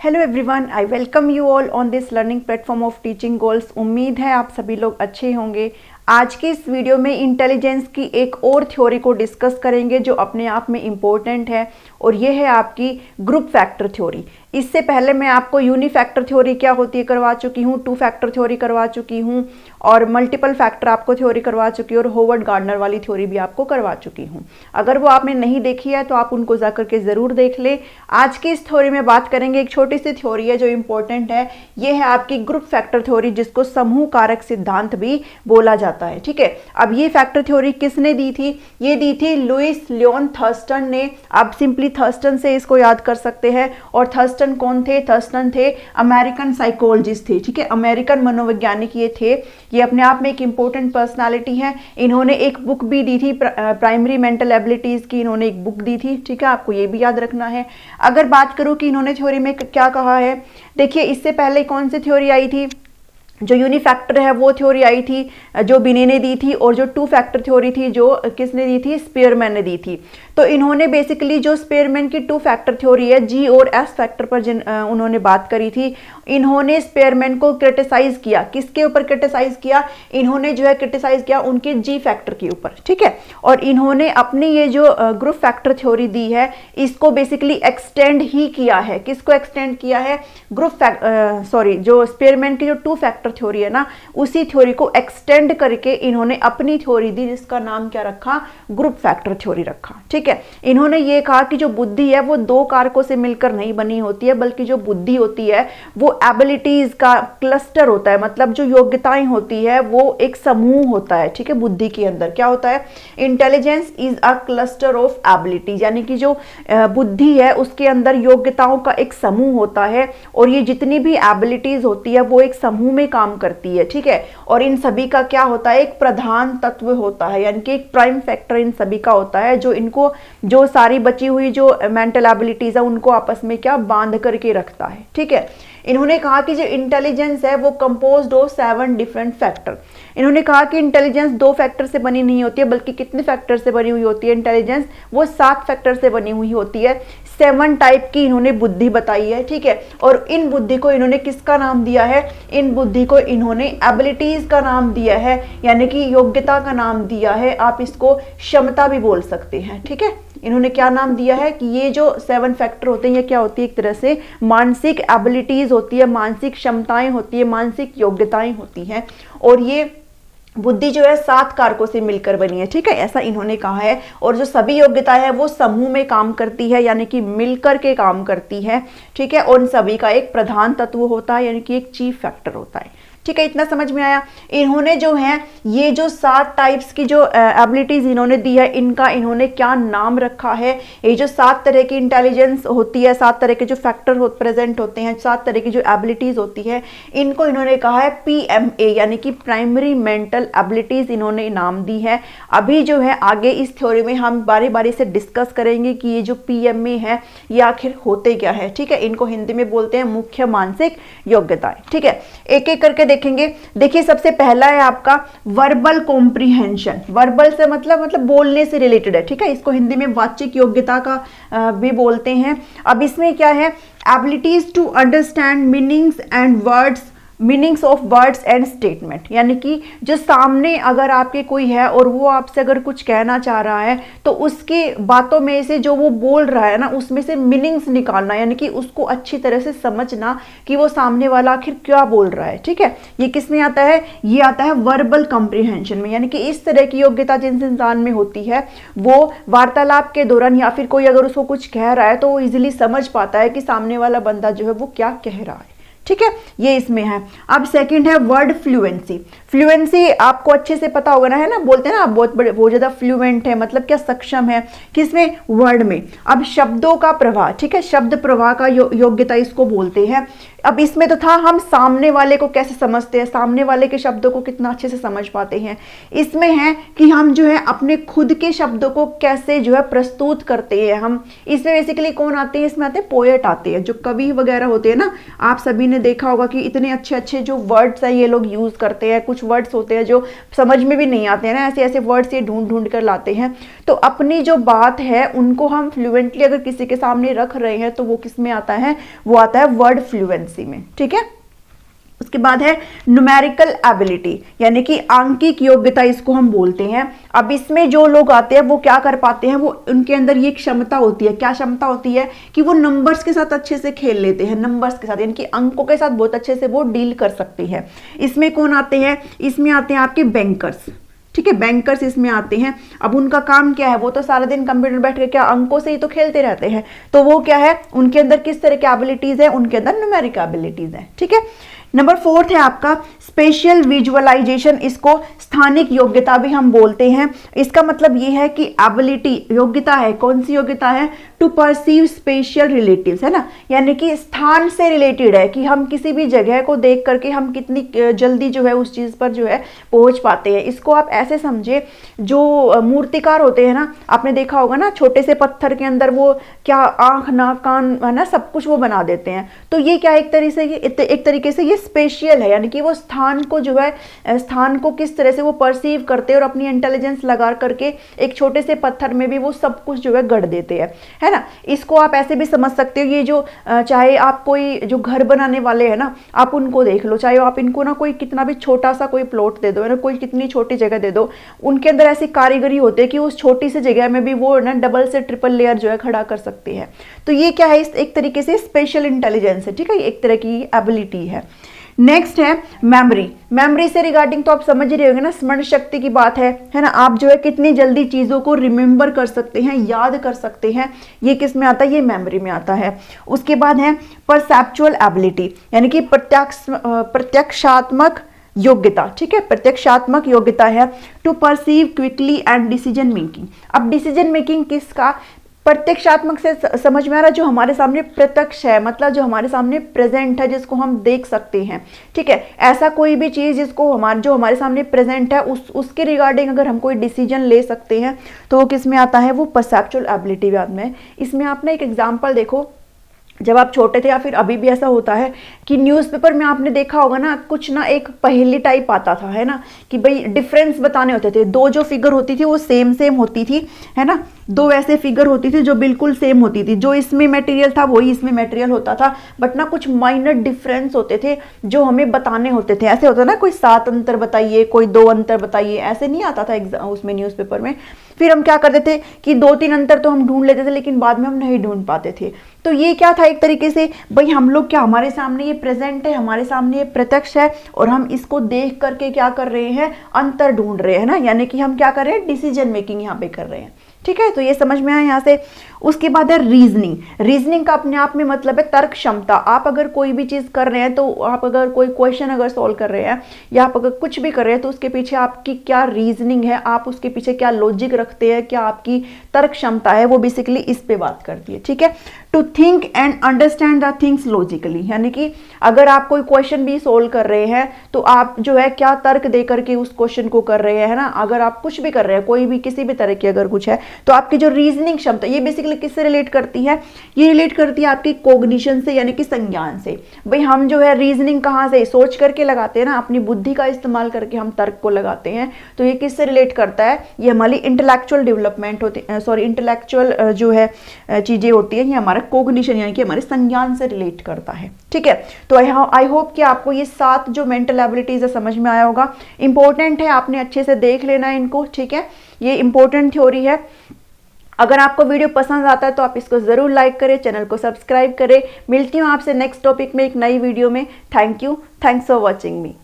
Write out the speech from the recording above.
Hello everyone, I welcome you all on this learning platform of teaching goals. उम्मीद है आप सभी लोग अच्छे होंगे। आज की इस वीडियो में इंटेलिजेंस की एक और थ्योरी को डिस्कस करेंगे जो अपने आप में इम्पोर्टेंट है, और ये है आपकी ग्रुप फैक्टर थ्योरी। इससे पहले मैं आपको यूनिफैक्टर थ्योरी क्या होती है करवा चुकी हूँ, टू फैक्टर थ्योरी करवा चुकी हूँ, और मल्टीपल फैक्टर आपको थ्योरी करवा चुकी हूँ, और होवर्ड गार्डनर वाली थ्योरी भी आपको करवा चुकी हूँ। अगर वो आपने नहीं देखी है तो आप उनको जाकर के ज़रूर देख ले। आज की इस थ्योरी में बात करेंगे, एक छोटी सी थ्योरी है जो इंपॉर्टेंट है। ये है आपकी ग्रुप फैक्टर थ्योरी, जिसको समूह कारक सिद्धांत भी बोला जाता है। ठीक है, अब ये फैक्टर थ्योरी किसने दी थी? ये दी थी लुइस लियोन थर्स्टन ने। आप सिंपली थर्स्टन से इसको याद कर सकते हैं। और थर्स्टन कौन थे? थर्स्टन थे अमेरिकन साइकोलॉजिस्ट थे। ठीक है, अमेरिकन मनोवैज्ञानिक ये थे। ये अपने आप में एक इंपॉर्टेंट पर्सनालिटी है। इन्होंने एक बुक भी दी थी, प्राइमरी मेंटल एबिलिटीज की इन्होंने एक बुक दी थी। ठीक है, आपको ये भी याद रखना है। अगर बात करूं कि इन्होंने थ्योरी में क्या कहा है, देखिए इससे पहले कौन सी थ्योरी आई थी? जो यूनिफैक्टर है वो थ्योरी आई थी, जो बिने ने दी थी, और जो टू फैक्टर थ्योरी थी जो किसने दी थी? स्पीयरमैन ने दी थी। तो इन्होंने बेसिकली जो स्पीयरमैन की टू फैक्टर थ्योरी है, जी और एस फैक्टर पर उन्होंने बात करी थी। इन्होंने स्पीयरमैन को क्रिटिसाइज किया। किसके ऊपर क्रिटिसाइज किया? इन्होंने जो है क्रिटिसाइज किया उनके जी फैक्टर के ऊपर। ठीक है, और इन्होंने अपनी ये जो ग्रुप फैक्टर थ्योरी दी है इसको बेसिकली एक्सटेंड ही किया है। किसको एक्सटेंड किया है? जो स्पीयरमैन की जो टू फैक्टर थ्योरी है ना, उसी थ्योरी को एक्सटेंड करके इन्होंने अपनी थ्योरी दी, जिसका नाम क्या रखा? ग्रुप फैक्टर थ्योरी रखा। ठीक है, इन्होंने ये कहा कि जो बुद्धि है वो दो कारकों से मिलकर नहीं बनी होती है, बल्कि जो बुद्धि होती है वो एबिलिटीज का क्लस्टर होता है। मतलब जो योग्यताएं होती है वो एक समूह होता है। ठीक है, बुद्धि के अंदर क्या होता है? Intelligence is a cluster of abilities, यानी कि जो बुद्धि है उसके अंदर योग्यताओं का एक समूह होता है, और ये जितनी भी एबिलिटीज होती है वो एक समूह में काम करती है। ठीक है, और इन सभी का क्या होता है? एक प्रधान तत्व होता है, यानी कि एक प्राइम फैक्टर इन सभी का होता है, जो इनको जो सारी बची हुई जो मेंटल एबिलिटीज है उनको आपस में क्या बांध करके रखता है। ठीक है, इन्होंने कहा कि जो इंटेलिजेंस है वो कंपोज्ड ऑफ 7 डिफरेंट फैक्टर। इन्होंने कहा कि इंटेलिजेंस 2 फैक्टर से बनी नहीं होती है, बल्कि कितने फैक्टर से बनी हुई होती है? इंटेलिजेंस वो 7 फैक्टर से बनी हुई होती है। 7 टाइप की इन्होंने बुद्धि बताई है। ठीक है, और इन बुद्धि को इन्होंने किसका नाम दिया है? इन बुद्धि को इन्होंने एबिलिटीज का नाम दिया है, यानी कि योग्यता का नाम दिया है। आप इसको क्षमता भी बोल सकते हैं। ठीक है, इन्होंने क्या नाम दिया है कि ये जो 7 फैक्टर होते हैं ये क्या होती है? एक तरह से मानसिक एबिलिटीज होती है, मानसिक क्षमताएं होती है, मानसिक योग्यताएं होती हैं, और ये बुद्धि जो है 7 कारकों से मिलकर बनी है। ठीक है, ऐसा इन्होंने कहा है। और जो सभी योग्यताएं है वो समूह में काम करती है, यानी कि मिलकर के काम करती है। ठीक है, और उन सभी का एक प्रधान तत्व होता है, यानी कि एक चीफ फैक्टर होता है। ठीक है, इतना समझ में आया? इन्होंने जो है ये जो 7 टाइप्स की जो एबिलिटीज इन्होंने दी है, इनका इन्होंने क्या नाम रखा है? ये जो 7 तरह की इंटेलिजेंस होती है, 7 तरह के जो फैक्टर प्रेजेंट होते हैं, 7 तरह की जो एबिलिटीज होती है, इनको इन्होंने कहा है PMA, यानी कि प्राइमरी मेंटल एबिलिटीज इन्होंने नाम दी है। अभी जो है आगे इस थ्योरी में हम बारी बारी से डिस्कस करेंगे कि ये जो PMA है ये आखिर होते क्या है। ठीक है, इनको हिंदी में बोलते हैं मुख्य मानसिक योग्यताएं। ठीक है, एक एक करके देखेंगे। देखिए, सबसे पहला है आपका वर्बल कॉम्प्रिहेंशन। वर्बल से मतलब बोलने से रिलेटेड है। ठीक है, इसको हिंदी में वाचिक योग्यता का भी बोलते हैं। अब इसमें क्या है? Abilities to understand meanings of words and statement, यानी कि जो सामने अगर आपके कोई है और वो आपसे अगर कुछ कहना चाह रहा है तो उसकी बातों में से जो वो बोल रहा है ना, उसमें से मीनिंग्स निकालना, यानी कि उसको अच्छी तरह से समझना कि वो सामने वाला आखिर क्या बोल रहा है। ठीक है, ये किस में आता है? ये आता है वर्बल कॉम्प्रिहेंशन में, यानी कि इस तरह की योग्यता जिस इंसान में होती है वो वार्तालाप के दौरान या फिर कोई अगर उसको कुछ कह रहा है तो वो इजिली समझ पाता है कि सामने वाला बंदा जो है वो क्या कह रहा है। ठीक है, ये इसमें है। अब सेकंड है वर्ड फ्लुएंसी। फ्लुएंसी आपको अच्छे से पता होगा ना, है ना? बोलते हैं ना आप बहुत बड़े बहुत ज्यादा फ्लुएंट है, मतलब क्या सक्षम है, किसमें? वर्ड में। अब शब्दों का प्रवाह। ठीक है, शब्द प्रवाह का योग्यता इसको बोलते हैं। अब इसमें तो था हम सामने वाले को कैसे समझते हैं, सामने वाले के शब्दों को कितना अच्छे से समझ पाते हैं। इसमें है कि हम जो है अपने खुद के शब्दों को कैसे जो है प्रस्तुत करते हैं हम। इसमें बेसिकली कौन आते हैं? इसमें आते हैं पोएट आते हैं, जो कवि वगैरह होते हैं ना। आप सभी ने आपने देखा होगा कि इतने अच्छे अच्छे जो वर्ड्स हैं ये लोग यूज़ करते हैं। कुछ वर्ड्स होते हैं जो समझ में भी नहीं आते हैं ना, ऐसे ऐसे वर्ड्स ये ढूंढ ढूंढ कर लाते हैं। तो अपनी जो बात है उनको हम फ्लुएंटली अगर किसी के सामने रख रहे हैं तो वो किस में आता है, वो आता है वर्ड फ्लुएंसी में। ठीक है, उसके बाद है न्यूमेरिकल एबिलिटी, यानी कि आंकिक योग्यता इसको हम बोलते हैं। अब इसमें जो लोग आते हैं वो क्या कर पाते हैं, वो उनके अंदर ये क्षमता होती है। क्या क्षमता होती है कि वो नंबर्स के साथ अच्छे से खेल लेते हैं, नंबर्स के साथ यानी कि अंकों के साथ बहुत अच्छे से वो डील कर सकते हैं। इसमें कौन आते हैं, इसमें आते हैं आपके बैंकर्स। ठीक है, बैंकर्स इसमें आते हैं। अब उनका काम क्या है, वो तो सारा दिन कंप्यूटर बैठ के क्या अंकों से ही तो खेलते रहते हैं। तो वो क्या है, उनके अंदर किस तरह की एबिलिटीज है, उनके अंदर न्यूमेरिक एबिलिटीज है। ठीक है, नंबर 4 है आपका स्पेशल विजुअलाइजेशन, इसको स्थानिक योग्यता भी हम बोलते हैं। इसका मतलब ये है कि एबिलिटी योग्यता है, कौन सी योग्यता है, टू परसीव स्पेशल रिलेटिव्स, है ना, यानी कि स्थान से रिलेटेड है कि हम किसी भी जगह को देख करके हम कितनी जल्दी जो है उस चीज पर जो है पहुंच पाते हैं। इसको आप ऐसे समझे, जो मूर्तिकार होते हैं ना, आपने देखा होगा ना, छोटे से पत्थर के अंदर वो क्या आंख नाक कान है ना सब कुछ वो बना देते हैं। तो ये क्या एक तरीके से ये स्पेशल है, यानी कि वो स्थान को जो है, स्थान को किस तरह से वो परसीव करते हैं और अपनी इंटेलिजेंस लगा करके एक छोटे से पत्थर में भी वो सब कुछ जो है गढ़ देते हैं, है ना। इसको आप ऐसे भी समझ सकते हो, ये जो चाहे आप कोई जो घर बनाने वाले हैं ना, आप उनको देख लो, चाहे आप इनको ना कोई कितना भी छोटा सा कोई प्लॉट दे दो, है ना, कोई कितनी छोटी जगह दे दो, उनके अंदर ऐसी कारीगरी होती है कि उस छोटी सी जगह में भी वो ना डबल से ट्रिपल लेयर जो है खड़ा कर सकते हैं। तो ये क्या है, इस एक तरीके से स्पेशल इंटेलिजेंस है। ठीक है, एक तरह की एबिलिटी है। नेक्स्ट है मेमोरी। मेमोरी से रिगार्डिंग तो आप समझ ही रहे होंगे ना, स्मरण शक्ति की बात है ना, आप जो है कितनी जल्दी चीजों को रिमेंबर कर सकते हैं, याद कर सकते हैं, ये किस में आता है, ये मेमोरी में आता है। उसके बाद है परसेप्चुअल एबिलिटी, यानी कि प्रत्यक्षात्मक योग्यता। ठीक है, प्रत्यक्षात्मक योग्यता है to perceive quickly and decision making. अब डिसीजन मेकिंग किसका, प्रत्यक्षात्मक से समझ में आ रहा है, जो हमारे सामने प्रत्यक्ष है, मतलब जो हमारे सामने प्रेजेंट है, जिसको हम देख सकते हैं। ठीक है, ऐसा कोई भी चीज जिसको जो हमारे सामने प्रेजेंट है उसके रिगार्डिंग अगर हम कोई डिसीजन ले सकते हैं तो वो किस में आता है, वो परसेप्चुअल एबिलिटी में है। इसमें आप ना एक एग्जाम्पल देखो, जब आप छोटे थे या फिर अभी भी ऐसा होता है कि न्यूज़पेपर में आपने देखा होगा ना, कुछ ना एक पहेली टाइप आता था, है ना, कि भाई डिफरेंस बताने होते थे। दो जो फिगर होती थी वो सेम होती थी, है ना, दो ऐसे फिगर होती थी जो बिल्कुल सेम होती थी, जो इसमें मटेरियल था वही इसमें मटेरियल होता था, बट ना कुछ माइनर डिफरेंस होते थे जो हमें बताने होते थे। ऐसे होता ना, कोई 7 अंतर बताइए, कोई 2 अंतर बताइए, ऐसे नहीं आता था उसमें न्यूज़पेपर में। फिर हम क्या करते थे कि 2-3 अंतर तो हम ढूंढ लेते थे, लेकिन बाद में हम नहीं ढूंढ पाते थे। तो ये क्या था, एक तरीके से भाई हम लोग क्या, हमारे सामने ये प्रेजेंट है, हमारे सामने ये प्रत्यक्ष है, और हम इसको देख करके क्या कर रहे हैं, अंतर ढूंढ रहे हैं ना, यानी कि हम क्या कर रहे हैं, डिसीजन मेकिंग यहाँ पे कर रहे हैं। ठीक है, तो ये समझ में आया यहाँ से। उसके बाद है रीजनिंग। रीजनिंग का अपने आप में मतलब है तर्क क्षमता। आप अगर कोई भी चीज कर रहे हैं, तो आप अगर कोई क्वेश्चन अगर सॉल्व कर रहे हैं या आप अगर कुछ भी कर रहे हैं, तो उसके पीछे आपकी क्या रीजनिंग है, आप उसके पीछे क्या लॉजिक रखते हैं, क्या आपकी तर्क क्षमता है, वो बेसिकली इस पे बात करती है। ठीक है, to think and understand the things logically, यानी कि अगर आप कोई क्वेश्चन भी सोल्व कर रहे हैं तो आप जो है क्या तर्क दे करके उस क्वेश्चन को कर रहे हैं, है ना। अगर आप कुछ भी कर रहे हैं, कोई भी किसी भी तरह की अगर कुछ है, तो आपकी जो रीजनिंग क्षमता, ये बेसिकली किससे रिलेट करती है, ये रिलेट करती है आपकी कॉग्निशन से, यानी कि संज्ञान से। भाई हम जो है रीजनिंग कहाँ से, सोच करके लगाते हैं ना, अपनी बुद्धि का इस्तेमाल करके हम तर्क को लगाते हैं। तो ये किससे रिलेट करता है, ये हमारी इंटेलेक्चुअल डेवलपमेंट होती है, सॉरी इंटेलेक्चुअल जो है चीजें होती है, ये हमारा कॉग्निशन यानी कि हमारे संज्ञान से रिलेट करता है। ठीक है, तो आई होप कि आपको ये 7 जो मेंटल एबिलिटीज है समझ में आया होगा। इंपॉर्टेंट है, आपने अच्छे से देख लेना है इनको। ठीक है, ये इंपॉर्टेंट थ्योरी है। अगर आपको वीडियो पसंद आता है तो आप इसको जरूर लाइक करें, चैनल को सब्सक्राइब करें। मिलती हूँ आपसे नेक्स्ट टॉपिक में एक नई वीडियो में। Thank you, thanks for watching me.